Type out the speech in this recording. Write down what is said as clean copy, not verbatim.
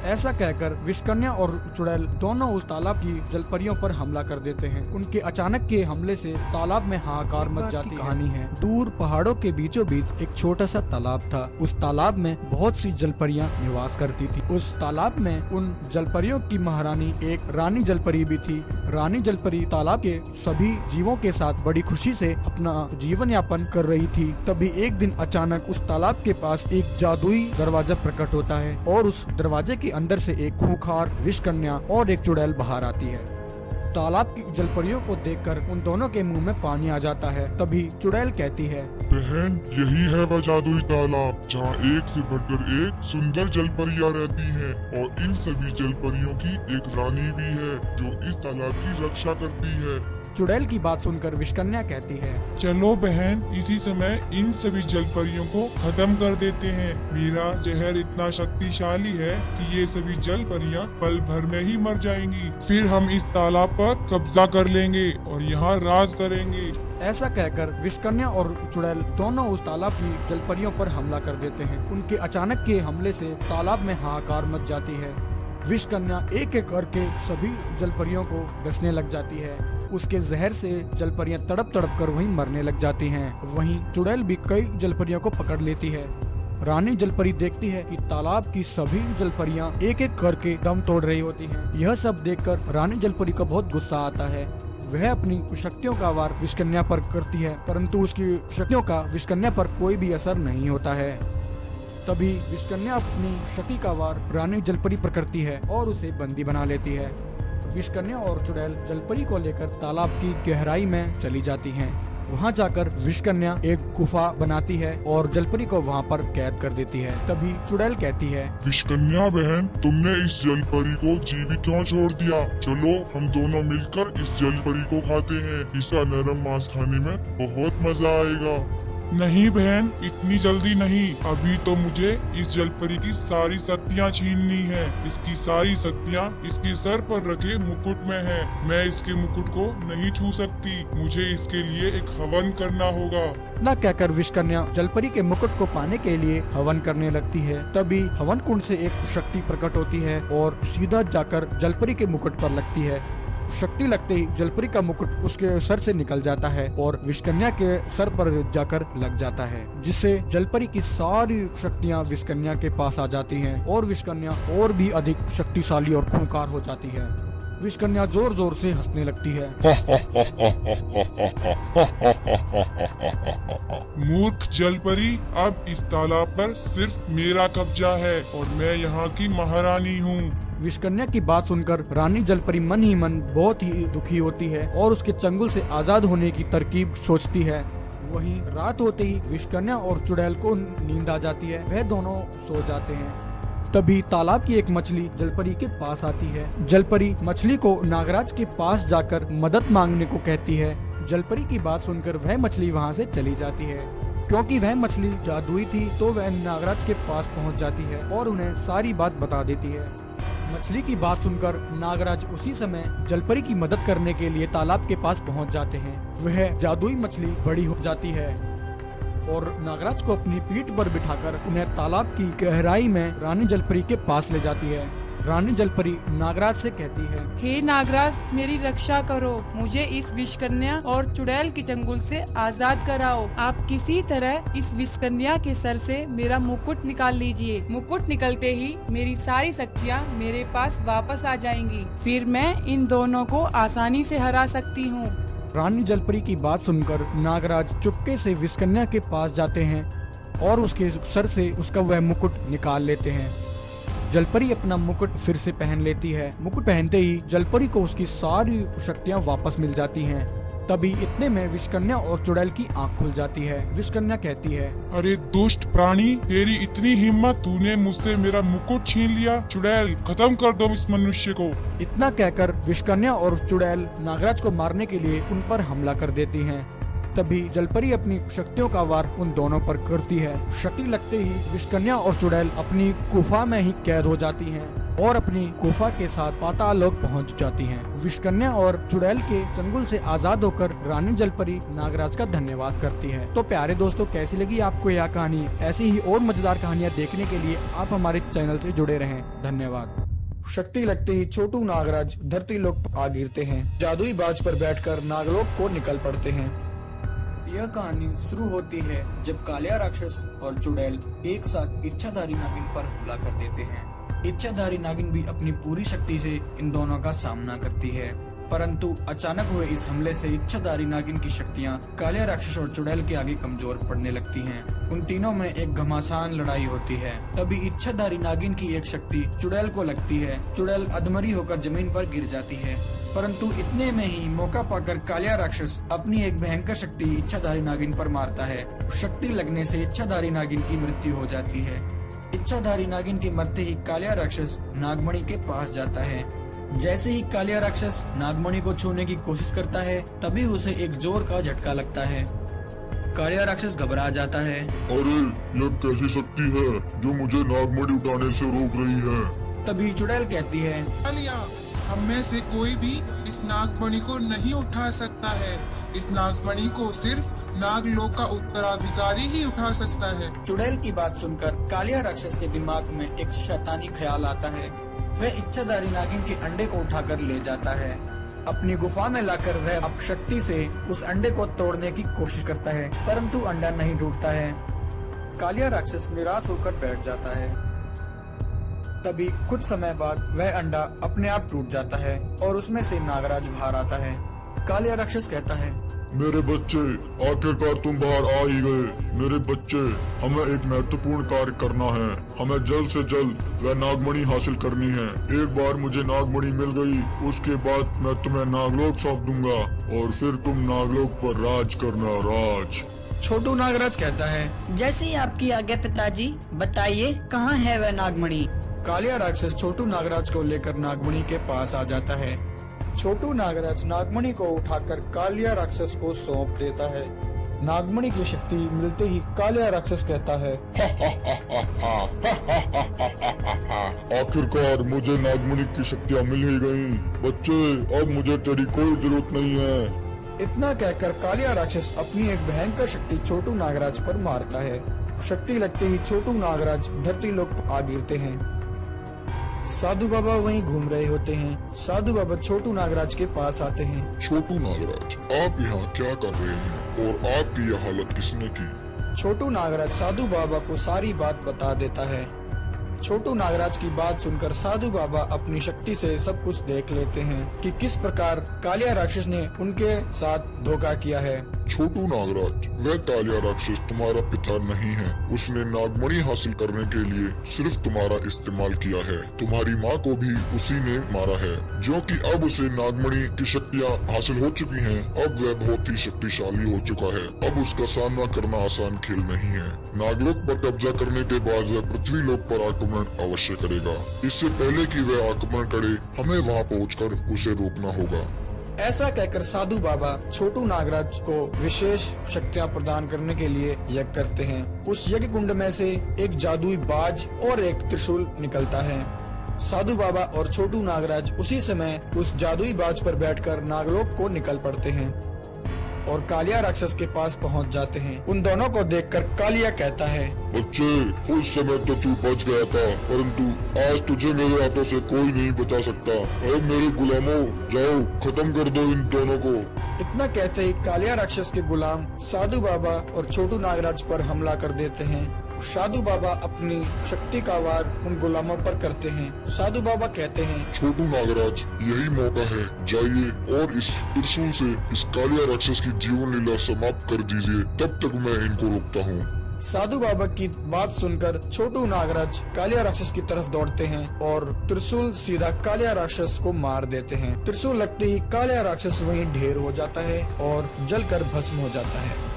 ऐसा कहकर विषकन्या और चुड़ैल दोनों उस तालाब की जलपरियों पर हमला कर देते हैं। उनके अचानक के हमले से तालाब में हाहाकार मच जाती कहानी है। दूर पहाड़ों के बीचों बीच एक छोटा सा तालाब था। उस तालाब में बहुत सी जलपरियां निवास करती थी। उस तालाब में उन जलपरियों की महारानी एक रानी जलपरी भी थी। रानी जलपरी तालाब के सभी जीवों के साथ बड़ी खुशी से अपना जीवन यापन कर रही थी। तभी एक दिन अचानक उस तालाब के पास एक जादुई दरवाजा प्रकट होता है और उस दरवाजे के अंदर से एक खूंखार विषकन्या और एक चुड़ैल बाहर आती है। तालाब की जलपरियों को देखकर उन दोनों के मुंह में पानी आ जाता है। तभी चुड़ैल कहती है, बहन, यही है वह जादुई तालाब जहाँ एक से बढ़कर एक सुंदर जलपरियाँ रहती हैं और इन सभी जलपरियों की एक रानी भी है जो इस तालाब की रक्षा करती है। चुड़ैल की बात सुनकर विषकन्या कहती है, चलो बहन, इसी समय इन सभी जलपरियों को खत्म कर देते हैं। मेरा जहर इतना शक्तिशाली है कि ये सभी जलपरियां पल भर में ही मर जाएंगी। फिर हम इस तालाब पर कब्जा कर लेंगे और यहाँ राज करेंगे। ऐसा कहकर विषकन्या और चुड़ैल दोनों उस तालाब की जलपरियों पर हमला कर देते हैं। उनके अचानक के हमले से तालाब में हाहाकार मच जाती है। विषकन्या एक एक करके सभी जलपरियों को डसने लग जाती है। उसके जहर से जलपरियां तड़प तड़प कर वहीं मरने लग जाती हैं। वहीं चुड़ैल भी कई जलपरियों को पकड़ लेती है। रानी जलपरी देखती है कि तालाब की सभी जलपरियां एक एक करके दम तोड़ रही होती हैं। यह सब देखकर रानी जलपरी को बहुत गुस्सा आता है। वह अपनी शक्तियों का वार विषकन्या पर करती है, परंतु उसकी शक्तियों का विषकन्या पर कोई भी असर नहीं होता है। तभी विषकन्या अपनी शक्ति का वार रानी जलपरी पर करती है और उसे बंदी बना लेती है। विषकन्या और चुड़ैल जलपरी को लेकर तालाब की गहराई में चली जाती हैं। वहां जाकर विषकन्या एक गुफा बनाती है और जलपरी को वहां पर कैद कर देती है। तभी चुड़ैल कहती है, विषकन्या बहन, तुमने इस जलपरी को जीवित क्यों छोड़ दिया? चलो हम दोनों मिलकर इस जलपरी को खाते हैं। इसका नरम मांस खाने में बहुत मजा आएगा। नहीं बहन, इतनी जल्दी नहीं। अभी तो मुझे इस जलपरी की सारी शक्तियाँ छीननी है। इसकी सारी शक्तियाँ इसके सर पर रखे मुकुट में है। मैं इसके मुकुट को नहीं छू सकती। मुझे इसके लिए एक हवन करना होगा। न कहकर विषकन्या जलपरी के मुकुट को पाने के लिए हवन करने लगती है। तभी हवन कुंड से एक शक्ति प्रकट होती है और सीधा जाकर जलपरी के मुकुट पर लगती है। शक्ति लगते ही जलपरी का मुकुट उसके सर से निकल जाता है और विषकन्या के सर पर जाकर लग जाता है, जिससे जलपरी की सारी शक्तियां विषकन्या के पास आ जाती हैं और विषकन्या और भी अधिक शक्तिशाली और खूंखार हो जाती है। विषकन्या जोर जोर से हंसने लगती है। मूर्ख जलपरी, अब इस तालाब पर सिर्फ मेरा कब्जा है और मैं यहाँ की महारानी हूँ। विषकन्या की बात सुनकर रानी जलपरी मन ही मन बहुत ही दुखी होती है और उसके चंगुल से आजाद होने की तरकीब सोचती है। वहीं रात होते ही विषकन्या और चुड़ैल को नींद आ जाती है। वह दोनों सो जाते हैं। तभी तालाब की एक मछली जलपरी के पास आती है। जलपरी मछली को नागराज के पास जाकर मदद मांगने को कहती है। जलपरी की बात सुनकर वह मछली वहाँ से चली जाती है। क्योंकि वह मछली जादुई थी तो वह नागराज के पास पहुँच जाती है और उन्हें सारी बात बता देती है। मछली की बात सुनकर नागराज उसी समय जलपरी की मदद करने के लिए तालाब के पास पहुंच जाते हैं। वह जादुई मछली बड़ी हो जाती है और नागराज को अपनी पीठ पर बिठाकर उन्हें तालाब की गहराई में रानी जलपरी के पास ले जाती है। रानी जलपरी नागराज से कहती है, हे नागराज, मेरी रक्षा करो। मुझे इस विषकन्या और चुड़ैल के चंगुल से आजाद कराओ। आप किसी तरह इस विषकन्या के सर से मेरा मुकुट निकाल लीजिए। मुकुट निकलते ही मेरी सारी शक्तियाँ मेरे पास वापस आ जाएंगी। फिर मैं इन दोनों को आसानी से हरा सकती हूँ। रानी जलपरी की बात सुनकर नागराज चुपके से विषकन्या के पास जाते हैं और उसके सर से उसका वह मुकुट निकाल लेते हैं। जलपरी अपना मुकुट फिर से पहन लेती है। मुकुट पहनते ही जलपरी को उसकी सारी शक्तियाँ वापस मिल जाती हैं। तभी इतने में विषकन्या और चुड़ैल की आंख खुल जाती है। विषकन्या कहती है, अरे दुष्ट प्राणी, तेरी इतनी हिम्मत, तूने मुझसे मेरा मुकुट छीन लिया। चुड़ैल, खत्म कर दो इस मनुष्य को। इतना कहकर विषकन्या और चुड़ैल नागराज को मारने के लिए उन पर हमला कर देती हैं। तभी जलपरी अपनी शक्तियों का वार उन दोनों पर करती है। शक्ति लगते ही विषकन्या और चुड़ैल अपनी गुफा में ही कैद हो जाती हैं और अपनी गुफा के साथ पाताल लोक पहुंच जाती हैं। विषकन्या और चुड़ैल के चंगुल से आजाद होकर रानी जलपरी नागराज का धन्यवाद करती है। तो प्यारे दोस्तों, कैसी लगी आपको यह कहानी? ऐसी ही और मजेदार कहानियाँ देखने के लिए आप हमारे चैनल से जुड़े रहें। धन्यवाद। शक्ति लगते ही छोटू नागराज धरती लोक पर आ गिरते हैं। जादुई बाज पर बैठकर नागलोक को निकल पड़ते हैं। यह कहानी शुरू होती है जब कालिया राक्षस और चुड़ैल एक साथ इच्छाधारी नागिन पर हमला कर देते हैं। इच्छाधारी नागिन भी अपनी पूरी शक्ति से इन दोनों का सामना करती है, परंतु अचानक हुए इस हमले से इच्छाधारी नागिन की शक्तियां कालिया राक्षस और चुड़ैल के आगे कमजोर पड़ने लगती हैं। उन तीनों में एक घमासान लड़ाई होती है। तभी इच्छाधारी नागिन की एक शक्ति चुड़ैल को लगती है। चुड़ैल अधमरी होकर जमीन पर गिर जाती है, परंतु इतने में ही मौका पाकर कालिया राक्षस अपनी एक भयंकर शक्ति इच्छाधारी नागिन पर मारता है। शक्ति लगने से इच्छाधारी नागिन की मृत्यु हो जाती है। इच्छाधारी नागिन के मरते ही कालिया राक्षस नागमणि के पास जाता है। जैसे ही कालिया राक्षस नागमणि को छूने की कोशिश करता है, तभी उसे एक जोर का झटका लगता है। कालिया राक्षस घबरा जाता है। अरे ये कैसी शक्ति है जो मुझे नागमणि उठाने से रोक रही है? तभी चुड़ैल कहती है, कालिया, हम में से कोई भी इस नागमणि को नहीं उठा सकता है। इस नागमणि को सिर्फ नागलोक का उत्तराधिकारी ही उठा सकता है। चुड़ैल की बात सुनकर कालिया राक्षस के दिमाग में एक शैतानी ख्याल आता है। वह इच्छाधारी नागिन के अंडे को उठाकर ले जाता है। अपनी गुफा में लाकर वह अब शक्ति से उस अंडे को तोड़ने की कोशिश करता है, परंतु अंडा नहीं टूटता है। कालिया राक्षस निराश होकर बैठ जाता है। तभी कुछ समय बाद वह अंडा अपने आप टूट जाता है और उसमें से नागराज बाहर आता है। कालिया राक्षस कहता है, मेरे बच्चे, आखिरकार तुम बाहर आ ही गए। मेरे बच्चे, हमें एक महत्वपूर्ण कार्य करना है। हमें जल्द से जल्द वह नागमणि हासिल करनी है। एक बार मुझे नागमणि मिल गई, उसके बाद मैं तुम्हें नागलोक सौंप दूंगा और फिर तुम नागलोक पर राज करना। राज। छोटू नागराज कहता है, जैसे ही आपकी आज्ञा पिताजी, बताइए कहाँ है वह नागमणि? कालिया राक्षस छोटू नागराज को लेकर नागमणि के पास आ जाता है। छोटू नागराज नागमणि को उठाकर कालिया राक्षस को सौंप देता है। नागमणि की शक्ति मिलते ही कालिया राक्षस कहता है, आखिरकार मुझे नागमणि की शक्तियाँ मिल ही गयी। बच्चे, अब मुझे तेरी कोई जरूरत नहीं है। इतना कहकर कालिया राक्षस अपनी एक भयंकर शक्ति छोटू नागराज पर मारता है। शक्ति लगते ही छोटू नागराज धरती लोक पर आ गिरते हैं। साधु बाबा वहीं घूम रहे होते हैं। साधु बाबा छोटू नागराज के पास आते हैं। छोटू नागराज, आप यहाँ क्या कर रहे हैं और आपकी यह हालत किसने की? छोटू नागराज साधु बाबा को सारी बात बता देता है। छोटू नागराज की बात सुनकर साधु बाबा अपनी शक्ति से सब कुछ देख लेते हैं कि किस प्रकार कालिया राक्षस ने उनके साथ धोखा किया है। छोटू नागराज, वह कालिया राक्षस तुम्हारा पिता नहीं है। उसने नागमणि हासिल करने के लिए सिर्फ तुम्हारा इस्तेमाल किया है। तुम्हारी माँ को भी उसी ने मारा है, जो कि अब उसे नागमणि की शक्तियाँ हासिल हो चुकी हैं। अब वह बहुत ही शक्तिशाली हो चुका है। अब उसका सामना करना आसान खेल नहीं है। नागलोक पर कब्जा करने के बाद वह पृथ्वी लोक पर आक्रमण अवश्य करेगा। इससे पहले कि वह आक्रमण करे, हमें वहाँ पहुँचकर उसे रोकना होगा। ऐसा कहकर साधु बाबा छोटू नागराज को विशेष शक्तियां प्रदान करने के लिए यज्ञ करते हैं। उस यज्ञ कुंड में से एक जादुई बाज और एक त्रिशूल निकलता है। साधु बाबा और छोटू नागराज उसी समय उस जादुई बाज पर बैठकर नागलोक को निकल पड़ते हैं और कालिया राक्षस के पास पहुंच जाते हैं। उन दोनों को देखकर कालिया कहता है, बच्चे, उस समय तो तू बच गया था, परंतु आज तुझे मेरे हाथों से कोई नहीं बचा सकता। अब मेरे गुलामों, जाओ खत्म कर दो इन दोनों को। इतना कहते ही कालिया राक्षस के गुलाम साधु बाबा और छोटू नागराज पर हमला कर देते हैं। साधु बाबा अपनी शक्ति का वार उन गुलामों पर करते हैं। साधु बाबा कहते हैं, छोटू नागराज, यही मौका है। जाइए और इस त्रिशूल से इस कालिया राक्षस की जीवन लीला समाप्त कर दीजिए। तब तक मैं इनको रोकता हूँ। साधु बाबा की बात सुनकर छोटू नागराज कालिया राक्षस की तरफ दौड़ते हैं और त्रिशूल सीधा कालिया राक्षस को मार देते हैं। त्रिशूल लगते ही कालिया राक्षस वहीं ढेर हो जाता है और जलकर भस्म हो जाता है।